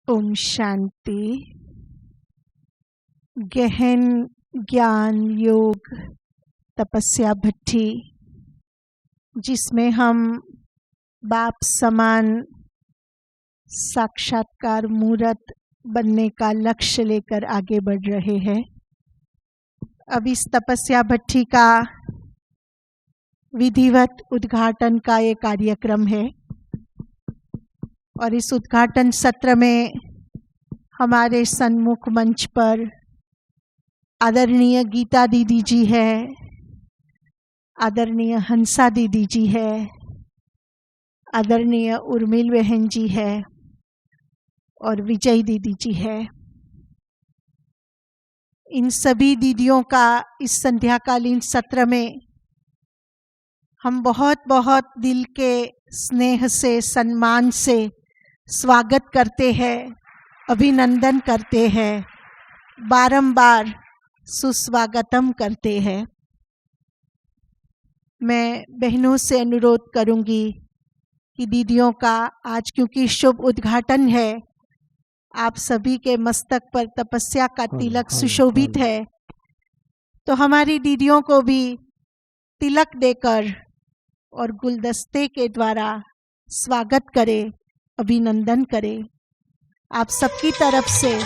ओम शांति। गहन ज्ञान योग तपस्या भट्ठी, जिसमें हम बाप समान साक्षात्कार मूर्त बनने का लक्ष्य लेकर आगे बढ़ रहे हैं। अब इस तपस्या भट्ठी का विधिवत उद्घाटन का ये कार्यक्रम है और इस उद्घाटन सत्र में हमारे सन्मुख मंच पर आदरणीय गीता दीदी जी है, आदरणीय हंसा दीदी जी है, आदरणीय उर्मिल बहन जी है और विजय दीदी जी है। इन सभी दीदियों का इस संध्याकालीन सत्र में हम बहुत बहुत दिल के स्नेह से, सम्मान से स्वागत करते हैं, अभिनंदन करते हैं, बारंबार सुस्वागतम करते हैं। मैं बहनों से अनुरोध करूंगी कि दीदियों का आज क्योंकि शुभ उद्घाटन है, आप सभी के मस्तक पर तपस्या का तिलक सुशोभित है, तो हमारी दीदियों को भी तिलक देकर और गुलदस्ते के द्वारा स्वागत करें, अभिनंदन करें। आप सबकी तरफ से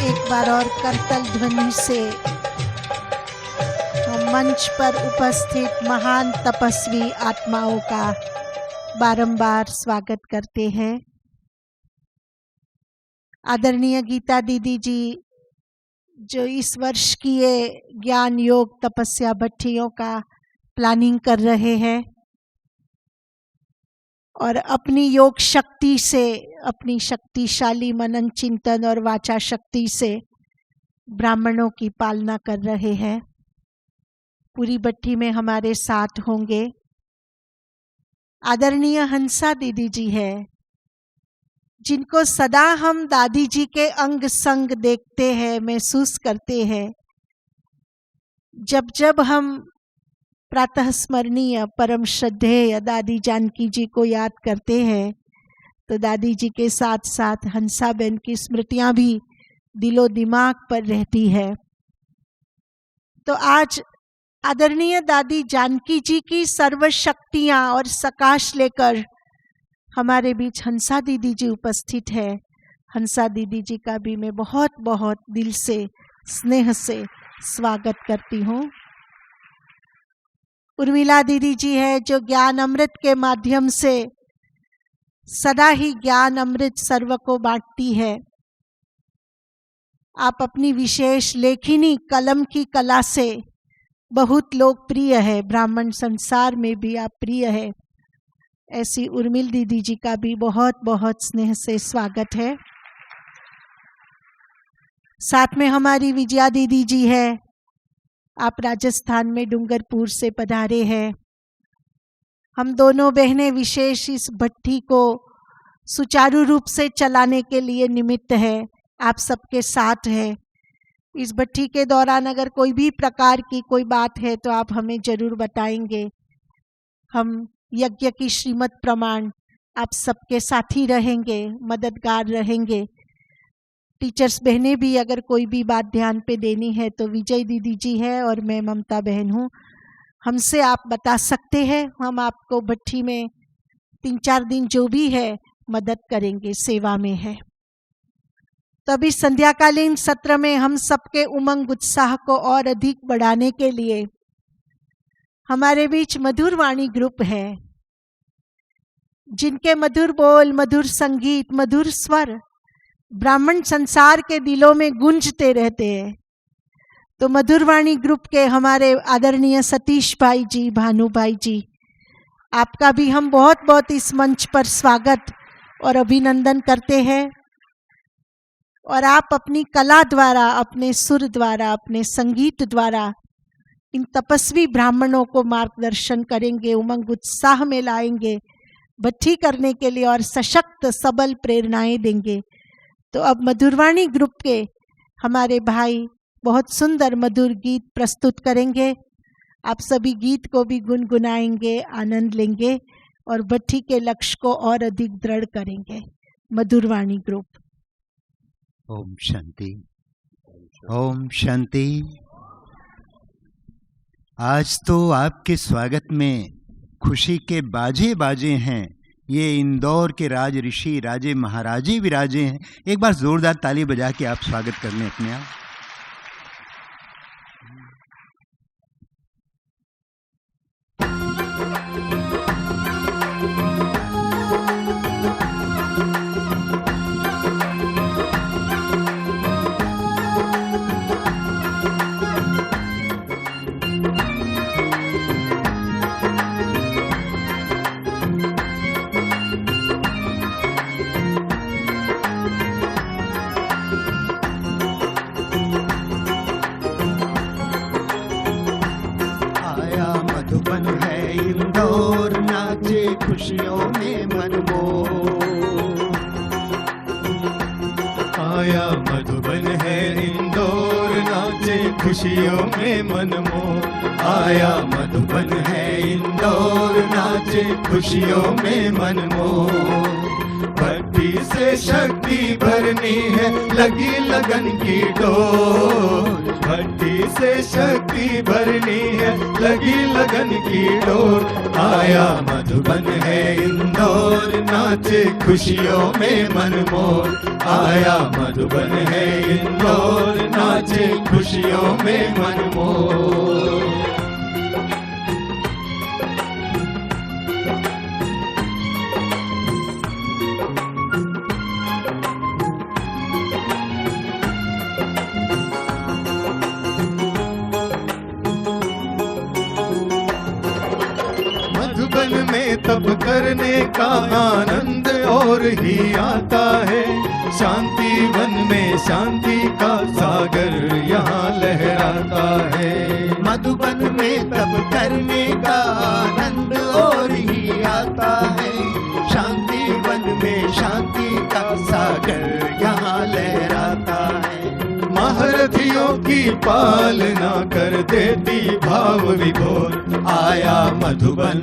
एक बार और करतल ध्वनि से हम मंच पर उपस्थित महान तपस्वी आत्माओं का बारंबार स्वागत करते हैं। आदरणीय गीता दीदी जी जो इस वर्ष की ये ज्ञान योग तपस्या भट्ठियों का प्लानिंग कर रहे हैं और अपनी योग शक्ति से, अपनी शक्तिशाली मनन चिंतन और वाचा शक्ति से ब्राह्मणों की पालना कर रहे हैं। पूरी भट्ठी में हमारे साथ होंगे आदरणीय हंसा दीदी जी है, जिनको सदा हम दादी जी के अंग संग देखते हैं, महसूस करते हैं। जब जब हम प्रातः स्मरणीय परम श्रद्धेय दादी जानकी जी को याद करते हैं तो दादी जी के साथ साथ हंसा बहन की स्मृतियां भी दिलो दिमाग पर रहती है। तो आज आदरणीय दादी जानकी जी की सर्व शक्तियां और सकाश लेकर हमारे बीच हंसा दीदी जी उपस्थित है। हंसा दीदी जी का भी मैं बहुत बहुत दिल से, स्नेह से स्वागत करती हूँ। उर्मिला दीदी जी है जो ज्ञान अमृत के माध्यम से सदा ही ज्ञान अमृत सर्व को बांटती है। आप अपनी विशेष लेखनी कलम की कला से बहुत लोकप्रिय है, ब्राह्मण संसार में भी आप प्रिय है। ऐसी उर्मिल दीदी जी का भी बहुत बहुत स्नेह से स्वागत है। साथ में हमारी विजया दीदी जी है, आप राजस्थान में डूंगरपुर से पधारे हैं। हम दोनों बहनें विशेष इस भट्ठी को सुचारू रूप से चलाने के लिए निमित्त है, आप सबके साथ है। इस भट्ठी के दौरान अगर कोई भी प्रकार की कोई बात है तो आप हमें जरूर बताएंगे। हम यज्ञ की श्रीमत प्रमाण आप सबके साथी रहेंगे, मददगार रहेंगे। टीचर्स बहनें भी अगर कोई भी बात ध्यान पे देनी है तो विजय दीदी जी है और मैं ममता बहन हूँ, हमसे आप बता सकते हैं। हम आपको भट्ठी में 3-4 दिन जो भी है मदद करेंगे, सेवा में है। तभी संध्याकालीन सत्र में हम सबके उमंग उत्साह को और अधिक बढ़ाने के लिए हमारे बीच मधुर वाणी ग्रुप है, जिनके मधुर बोल, मधुर संगीत, मधुर स्वर ब्राह्मण संसार के दिलों में गूंजते रहते हैं। तो मधुरवाणी ग्रुप के हमारे आदरणीय सतीश भाई जी, भानु भाई जी, आपका भी हम बहुत बहुत इस मंच पर स्वागत और अभिनंदन करते हैं। और आप अपनी कला द्वारा, अपने सुर द्वारा, अपने संगीत द्वारा इन तपस्वी ब्राह्मणों को मार्गदर्शन करेंगे, उमंग उत्साह में लाएंगे, भट्ठी करने के लिए और सशक्त सबल प्रेरणाएं देंगे। तो अब मधुरवाणी ग्रुप के हमारे भाई बहुत सुंदर मधुर गीत प्रस्तुत करेंगे। आप सभी गीत को भी गुनगुनाएंगे, आनंद लेंगे और भट्ठी के लक्ष्य को और अधिक दृढ़ करेंगे। मधुरवाणी ग्रुप। ओम शांति, ओम शांति। आज तो आपके स्वागत में खुशी के बाजे बाजे हैं। ये इंदौर के राज ऋषि, राजे महाराजे विराजे हैं। एक बार जोरदार ताली बजा के आप स्वागत कर लें अपने आप। खुशियों में मनमोह आया, मधुबन है इंदौर नाचे खुशियों में मनमोह आया, मधुबन है इंदौर नाचे खुशियों में मनमोह। भक्ति से शक्ति भरनी है, लगी लगन की डोर। भक्ति से शक्ति भरनी है, लगी लगन की डोर। आया मधुबन है इंदौर नाचे खुशियों में मनमोह आया, मधुबन है इंदौर नाचे खुशियों में मनमोह। तब करने का आनंद और ही आता है, शांति वन में शांति का सागर यहाँ लहराता है। मधुबन में तब करने का आनंद और ही आता है, शांति वन में शांति का सागर यहाँ लहराता है। महारथियों की पालना कर देती भाव विभोर आया मधुबन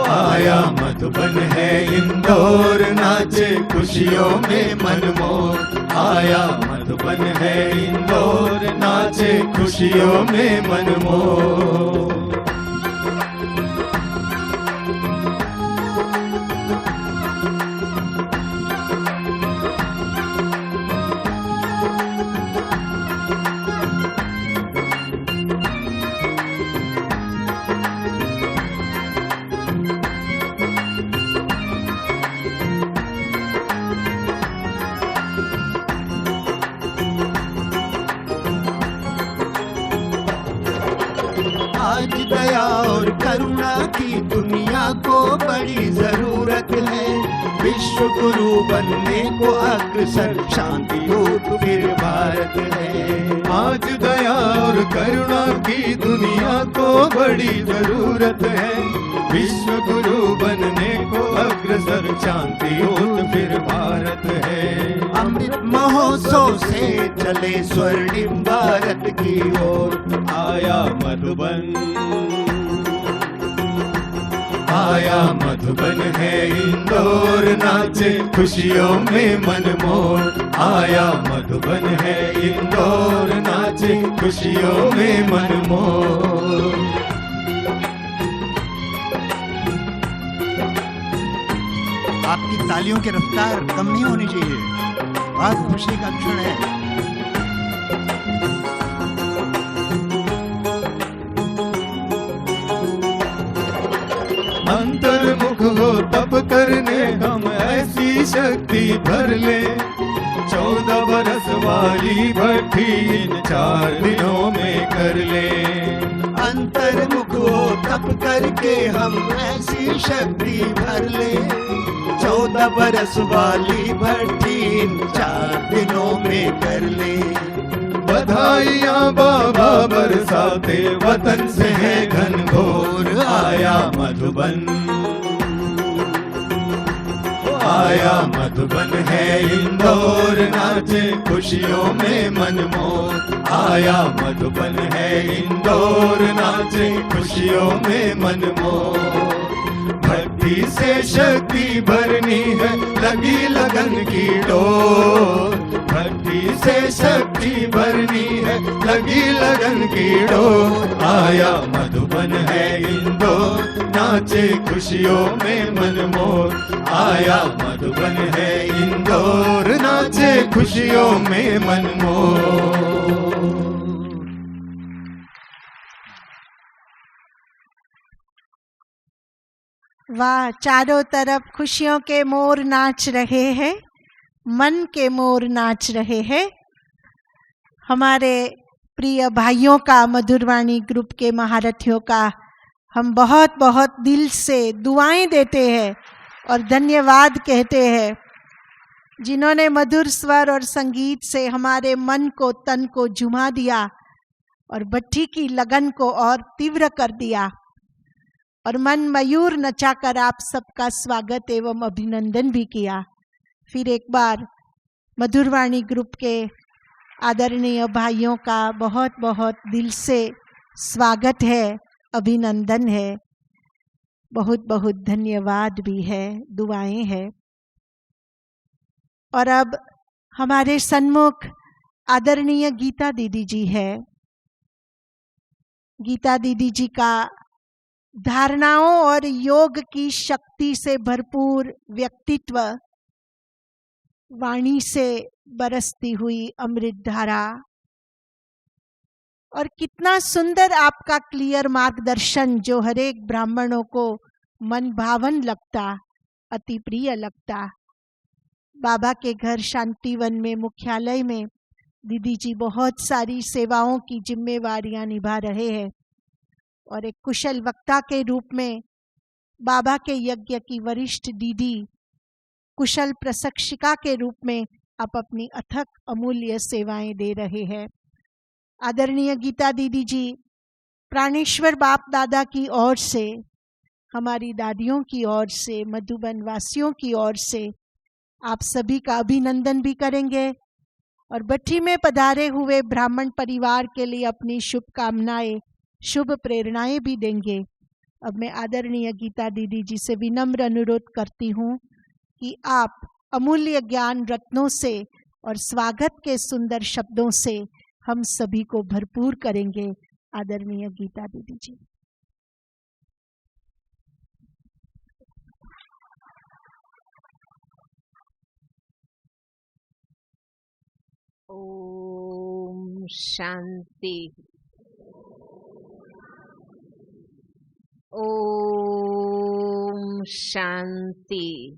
आया, मधुबन है इंदौर नाचे खुशियों में मनमोह आया, मधुबन है इंदौर नाचे खुशियों में मनमोह। आज दया और करुणा की दुनिया को बड़ी जरूरत है, विश्व गुरु बनने को अग्रसर शांति दूत फिर भारत है। आज दया और करुणा की दुनिया को बड़ी जरूरत है, विश्व गुरु बनने को अग्रसर शांति दूत फिर भारत है। अमृत महोत्सव से चले स्वर्णिम भारत की ओर आया मधुबन आया, मधुबन है इंदौर नाचे खुशियों में मनमोह आया, मधुबन है इंदौर नाचे खुशियों में मनमोह। आपकी तालियों की रफ्तार कम नहीं होनी चाहिए, बहुत खुशी का क्षण है। अंतर्मुख हो तब करने हम ऐसी शक्ति भर ले, 14 बरस वाली भट्ठी इन 4 दिनों में कर ले। अंतर्मुख हो तप करके हम ऐसी शक्ति भर ले। 14 बरस वाली भट्ठी इन 4 दिनों में कर ले। बधाइयाँ बाबा बरसाते वतन से है घनघोर आया मधुबन। आया मधुबन है इंदौर नाचे खुशियों में मनमोर। आया मधुबन है इंदौर नाचे खुशियों में मनमोर। भक्ति से शक्ति भरनी है लगी लगन की डोर। भक्ति से शक्ति भरनी है लगी लगन की डोर। आया मधुबन है इंदौर नाचे खुशियों में मनमोर। आया मधुबन है इंदौर नाचे खुशियों में मनमोर। वाह, चारों तरफ खुशियों के मोर नाच रहे हैं, मन के मोर नाच रहे हैं। हमारे प्रिय भाइयों का, मधुरवाणी ग्रुप के महारथियों का हम बहुत बहुत दिल से दुआएं देते हैं और धन्यवाद कहते हैं, जिन्होंने मधुर स्वर और संगीत से हमारे मन को, तन को झुमा दिया और भट्ठी की लगन को और तीव्र कर दिया और मन मयूर नचाकर आप सबका स्वागत एवं अभिनंदन भी किया। फिर एक बार मधुरवाणी ग्रुप के आदरणीय भाइयों का बहुत बहुत दिल से स्वागत है, अभिनंदन है, बहुत बहुत धन्यवाद भी है, दुआएं हैं। और अब हमारे सन्मुख आदरणीय गीता दीदी जी है। गीता दीदी जी का धारणाओं और योग की शक्ति से भरपूर व्यक्तित्व, वाणी से बरसती हुई अमृत धारा और कितना सुंदर आपका क्लियर मार्गदर्शन जो हरेक ब्राह्मणों को मन भावन लगता, अति प्रिय लगता। बाबा के घर शांतिवन में, मुख्यालय में दीदी जी बहुत सारी सेवाओं की जिम्मेवारियां निभा रहे हैं और एक कुशल वक्ता के रूप में बाबा के यज्ञ की वरिष्ठ दीदी, कुशल प्रशिक्षिका के रूप में आप अपनी अथक अमूल्य सेवाएं दे रहे हैं। आदरणीय गीता दीदी जी, प्राणेश्वर बाप दादा की ओर से, हमारी दादियों की ओर से, मधुबन वासियों की ओर से आप सभी का अभिनंदन भी करेंगे और भट्ठी में पधारे हुए ब्राह्मण परिवार के लिए अपनी शुभकामनाएं, शुभ प्रेरणाएं भी देंगे। अब मैं आदरणीय गीता दीदी जी से विनम्र अनुरोध करती हूँ कि आप अमूल्य ज्ञान रत्नों से और स्वागत के सुंदर शब्दों से हम सभी को भरपूर करेंगे। आदरणीय गीता दीदी जी। ओम शांति। ओम शांति।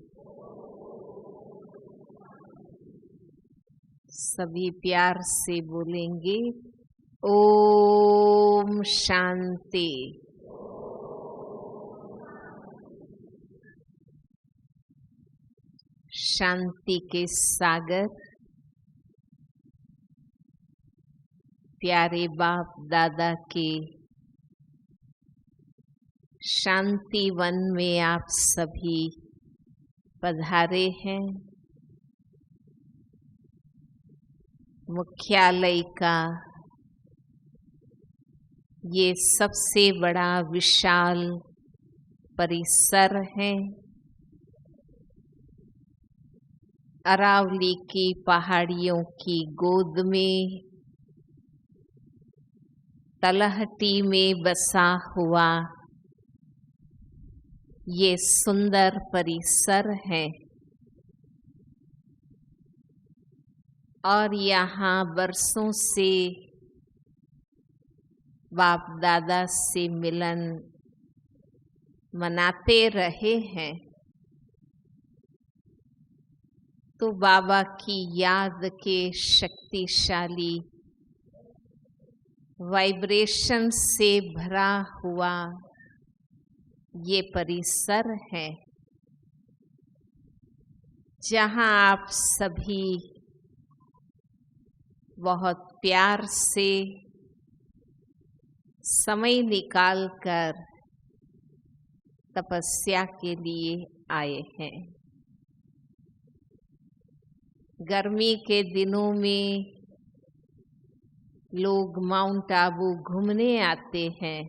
सभी प्यार से बोलेंगे ओम शांति। शांति के सागर प्यारे बाप दादा के शांति वन में आप सभी पधारे हैं। मुख्यालय का ये सबसे बड़ा विशाल परिसर है। अरावली की पहाड़ियों की गोद में तलहटी में बसा हुआ ये सुंदर परिसर है और यहाँ बरसों से बाप दादा से मिलन मनाते रहे हैं। तो बाबा की याद के शक्तिशाली वाइब्रेशन से भरा हुआ ये परिसर है, जहाँ आप सभी बहुत प्यार से समय निकालकर तपस्या के लिए आए हैं। गर्मी के दिनों में लोग माउंट आबू घूमने आते हैं,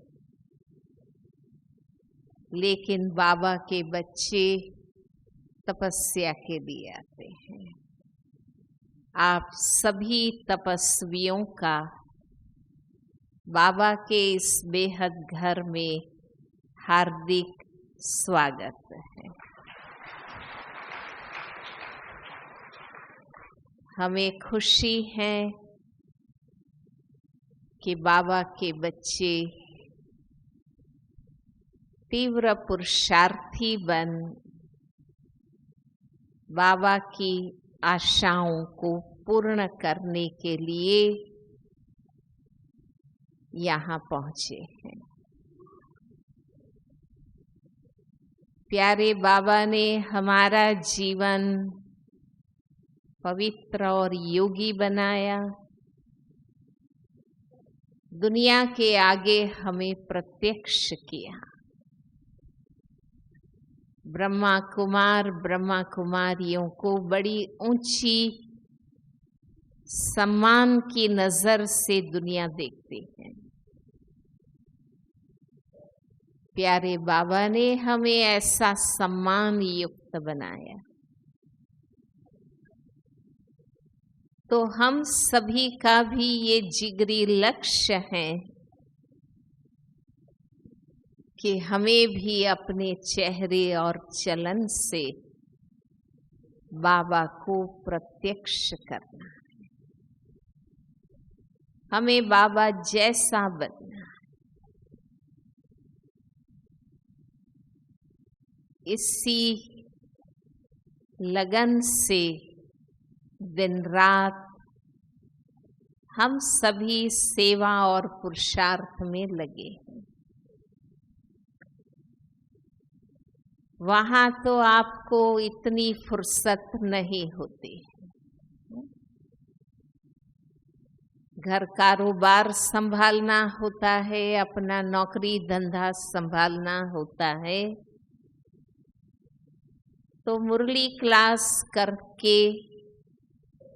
लेकिन बाबा के बच्चे तपस्या के लिए आते हैं। आप सभी तपस्वियों का बाबा के इस बेहद घर में हार्दिक स्वागत है। हमें खुशी है कि बाबा के बच्चे तीव्र पुरुषार्थी बन बाबा की आशाओं को पूर्ण करने के लिए यहाँ पहुँचे हैं। प्यारे बाबा ने हमारा जीवन पवित्र और योगी बनाया, दुनिया के आगे हमें प्रत्यक्ष किया। ब्रह्मा कुमार ब्रह्मा कुमारियों को बड़ी ऊंची सम्मान की नजर से दुनिया देखती है। प्यारे बाबा ने हमें ऐसा सम्मान युक्त बनाया, तो हम सभी का भी ये जिगरी लक्ष्य है कि हमें भी अपने चेहरे और चलन से बाबा को प्रत्यक्ष करना है। हमें बाबा जैसा बनना है। इसी लगन से दिन रात हम सभी सेवा और पुरुषार्थ में लगे हैं। वहाँ तो आपको इतनी फुर्सत नहीं होती। घर कारोबार संभालना होता है, अपना नौकरी धंधा संभालना होता है, तो मुरली क्लास करके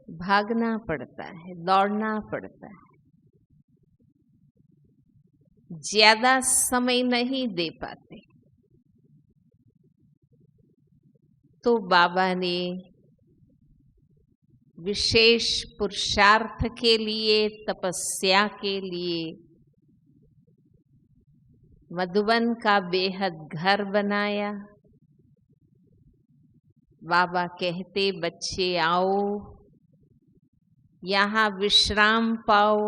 भागना पड़ता है, दौड़ना पड़ता है, ज्यादा समय नहीं दे पाते। तो बाबा ने विशेष पुरुषार्थ के लिए, तपस्या के लिए मधुबन का बेहद घर बनाया। बाबा कहते, बच्चे आओ, यहाँ विश्राम पाओ,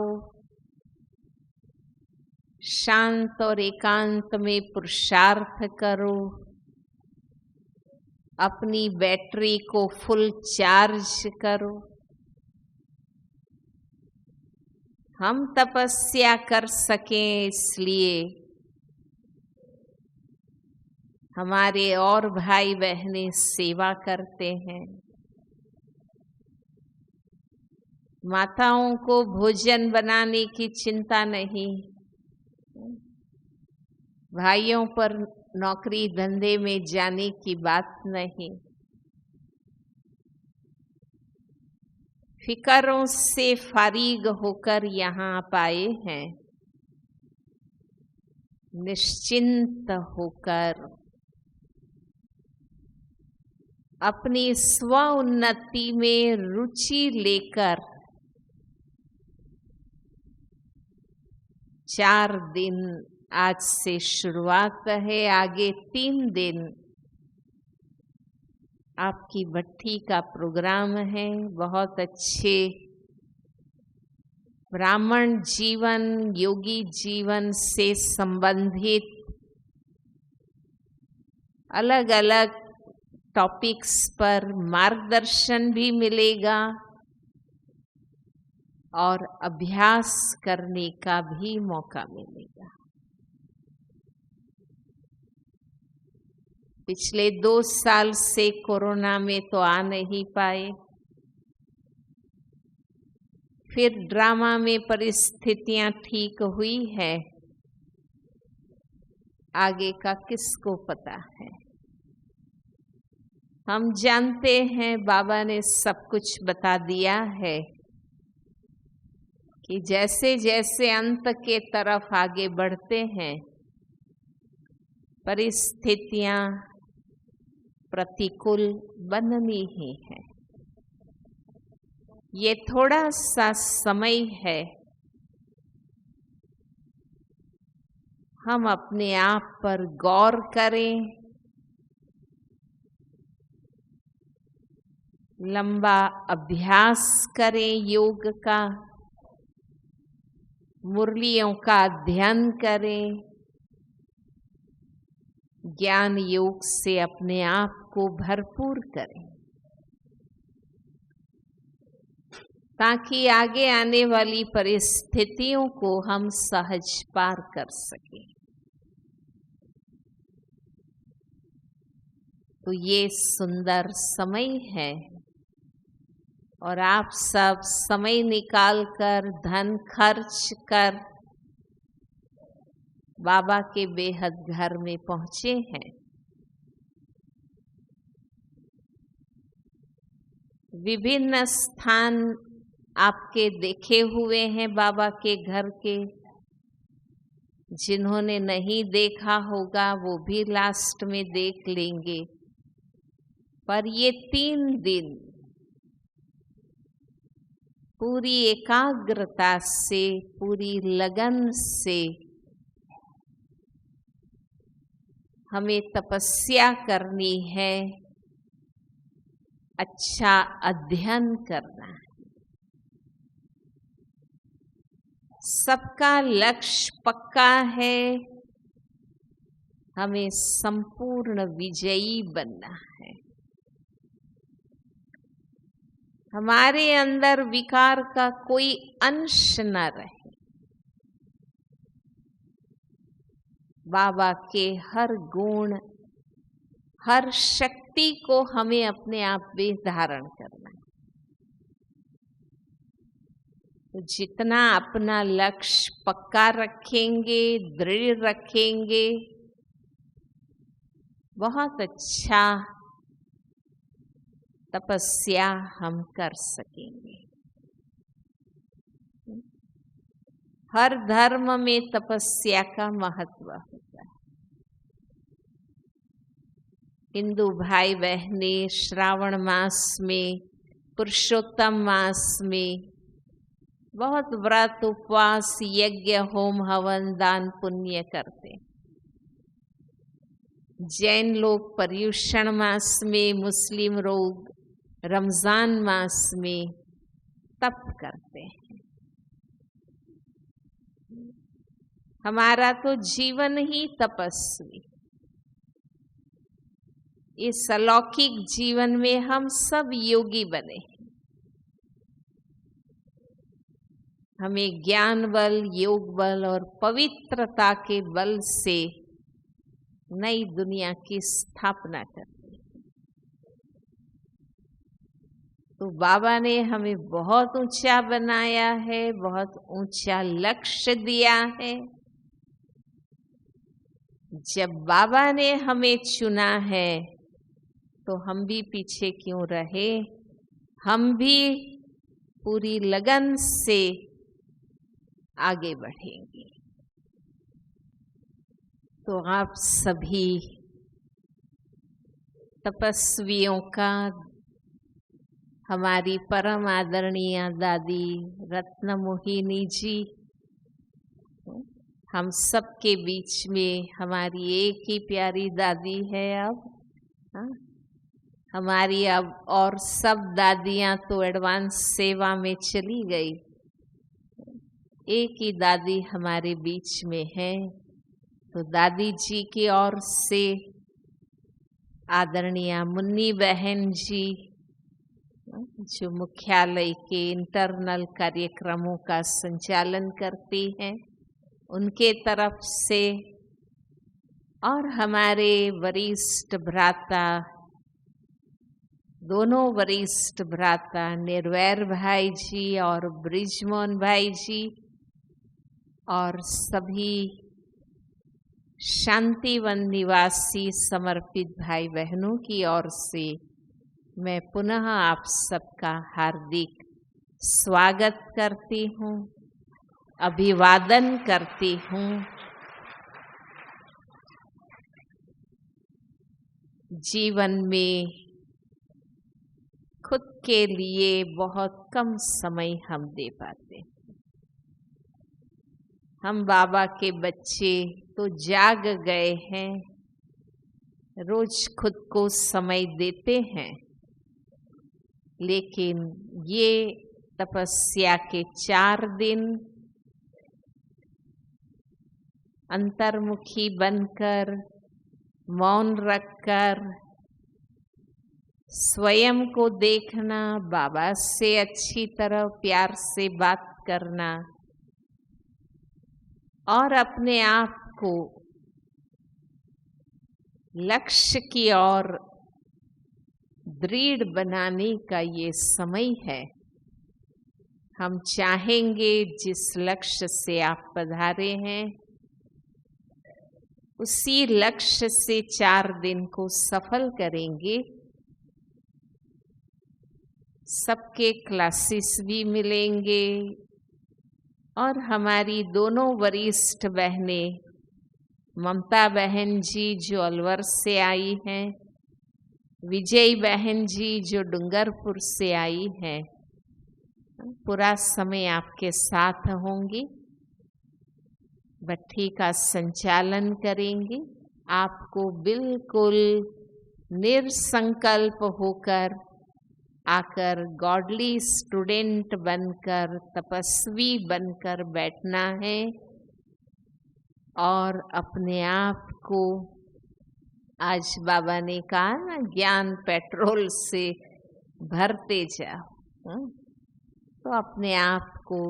शांत और एकांत में पुरुषार्थ करो, अपनी बैटरी को फुल चार्ज करो। हम तपस्या कर सकें, इसलिए हमारे और भाई बहनें सेवा करते हैं। माताओं को भोजन बनाने की चिंता नहीं, भाइयों पर नौकरी धंधे में जाने की बात नहीं। फिकरों से फारिग होकर यहाँ आप आए हैं, निश्चिंत होकर अपनी स्व उन्नति में रुचि लेकर 4 दिन आज से शुरुआत है, आगे 3 दिन आपकी भट्ठी का प्रोग्राम है। बहुत अच्छे ब्राह्मण जीवन, योगी जीवन से संबंधित अलग अलग टॉपिक्स पर मार्गदर्शन भी मिलेगा और अभ्यास करने का भी मौका मिलेगा। पिछले 2 साल से कोरोना में तो आ नहीं पाए, फिर ड्रामा में परिस्थितियां ठीक हुई है, आगे का किसको पता है। हम जानते हैं बाबा ने सब कुछ बता दिया है कि जैसे जैसे अंत के तरफ आगे बढ़ते हैं परिस्थितियां प्रतिकूल बननी ही है। ये थोड़ा सा समय है, हम अपने आप पर गौर करें, लंबा अभ्यास करें योग का, मुरलियों का अध्ययन करें, ज्ञान योग से अपने आप को भरपूर करें, ताकि आगे आने वाली परिस्थितियों को हम सहज पार कर सकें। तो ये सुंदर समय है और आप सब समय निकालकर धन खर्च कर बाबा के बेहद घर में पहुंचे हैं। विभिन्न स्थान आपके देखे हुए हैं बाबा के घर के, जिन्होंने नहीं देखा होगा वो भी लास्ट में देख लेंगे। पर ये 3 दिन पूरी एकाग्रता से, पूरी लगन से हमें तपस्या करनी है, अच्छा अध्ययन करना है। सबका लक्ष्य पक्का है, हमें संपूर्ण विजयी बनना है। हमारे अंदर विकार का कोई अंश न रहे। बाबा के हर गुण, हर शक्ति को हमें अपने आप में धारण करना है। तो जितना अपना लक्ष्य पक्का रखेंगे, दृढ़ रखेंगे, बहुत अच्छा तपस्या हम कर सकेंगे। हर धर्म में तपस्या का महत्व होता है। हिंदू भाई बहने श्रावण मास में, पुरुषोत्तम मास में बहुत व्रत, उपवास, यज्ञ, होम, हवन, दान, पुण्य करते। जैन लोग पर्युषण मास में, मुस्लिम लोग रमजान मास में तप करते हैं। हमारा तो जीवन ही तपस्वी। इस अलौकिक जीवन में हम सब योगी बने। हमें ज्ञान बल, योग बल और पवित्रता के बल से नई दुनिया की स्थापना करनी। तो बाबा ने हमें बहुत ऊंचा बनाया है, बहुत ऊंचा लक्ष्य दिया है। जब बाबा ने हमें चुना है तो हम भी पीछे क्यों रहे, हम भी पूरी लगन से आगे बढ़ेंगे। तो आप सभी तपस्वियों का, हमारी परम आदरणीय दादी रत्न मोहिनी जी, हम सबके बीच में हमारी एक ही प्यारी दादी है अब। हमारी अब और सब दादियाँ तो एडवांस सेवा में चली गई, एक ही दादी हमारे बीच में है। तो दादी जी की ओर से आदरणीय मुन्नी बहन जी जो मुख्यालय के इंटरनल कार्यक्रमों का संचालन करती हैं, उनके तरफ से, और हमारे वरिष्ठ भ्राता, दोनों वरिष्ठ भ्राता निर्वैर भाई जी और ब्रिजमोहन भाई जी, और सभी शांतिवन निवासी समर्पित भाई बहनों की ओर से मैं पुनः आप सबका हार्दिक स्वागत करती हूँ, अभिवादन करती हूँ। जीवन में खुद के लिए बहुत कम समय हम दे पाते हैं। हम बाबा के बच्चे तो जाग गए हैं, रोज खुद को समय देते हैं, लेकिन ये तपस्या के 4 दिन अंतर्मुखी बनकर, मौन रखकर, स्वयं को देखना, बाबा से अच्छी तरह प्यार से बात करना और अपने आप को लक्ष्य की ओर दृढ़ बनाने का ये समय है। हम चाहेंगे जिस लक्ष्य से आप पधारे हैं, उसी लक्ष्य से 4 दिन को सफल करेंगे। सबके क्लासेस भी मिलेंगे और हमारी दोनों वरिष्ठ बहनें, ममता बहन जी जो अलवर से आई हैं, विजय बहन जी जो डूंगरपुर से आई हैं, पूरा समय आपके साथ होंगी, भट्ठी का संचालन करेंगी। आपको बिल्कुल निरसंकल्प होकर आकर गॉडली स्टूडेंट बनकर, तपस्वी बनकर बैठना है और अपने आप को, आज बाबा ने कहा ना, ज्ञान पेट्रोल से भरते जाओ। तो अपने आप को,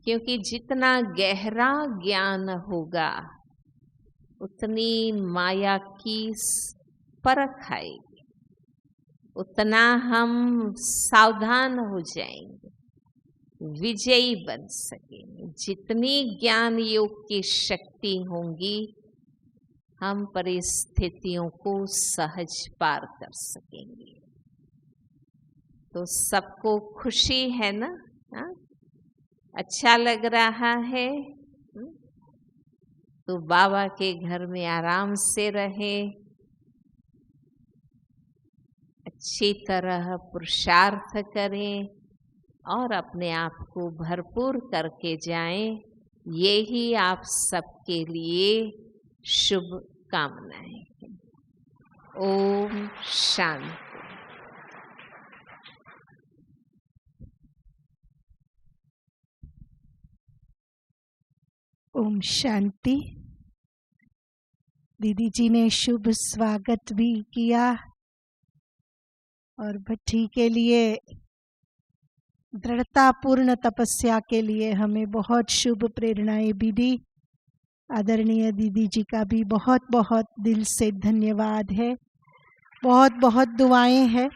क्योंकि जितना गहरा ज्ञान होगा उतनी माया की परख आएगी, उतना हम सावधान हो जाएंगे, विजयी बन सकेंगे। जितनी ज्ञान योग की शक्ति होंगी, हम परिस्थितियों को सहज पार कर सकेंगे। तो सबको खुशी है ना? हा? अच्छा लग रहा है? तो बाबा के घर में आराम से रहे, अच्छी तरह पुरुषार्थ करें और अपने आप को भरपूर करके जाएं। यही आप सबके लिए शुभ कामनाएं हैं। ओम शांति। ओम शांति। दीदी जी ने शुभ स्वागत भी किया और भट्ठी के लिए दृढ़तापूर्ण तपस्या के लिए हमें बहुत शुभ प्रेरणाएं भी दी। आदरणीय दीदी जी का भी बहुत बहुत दिल से धन्यवाद है। बहुत बहुत दुआएं हैं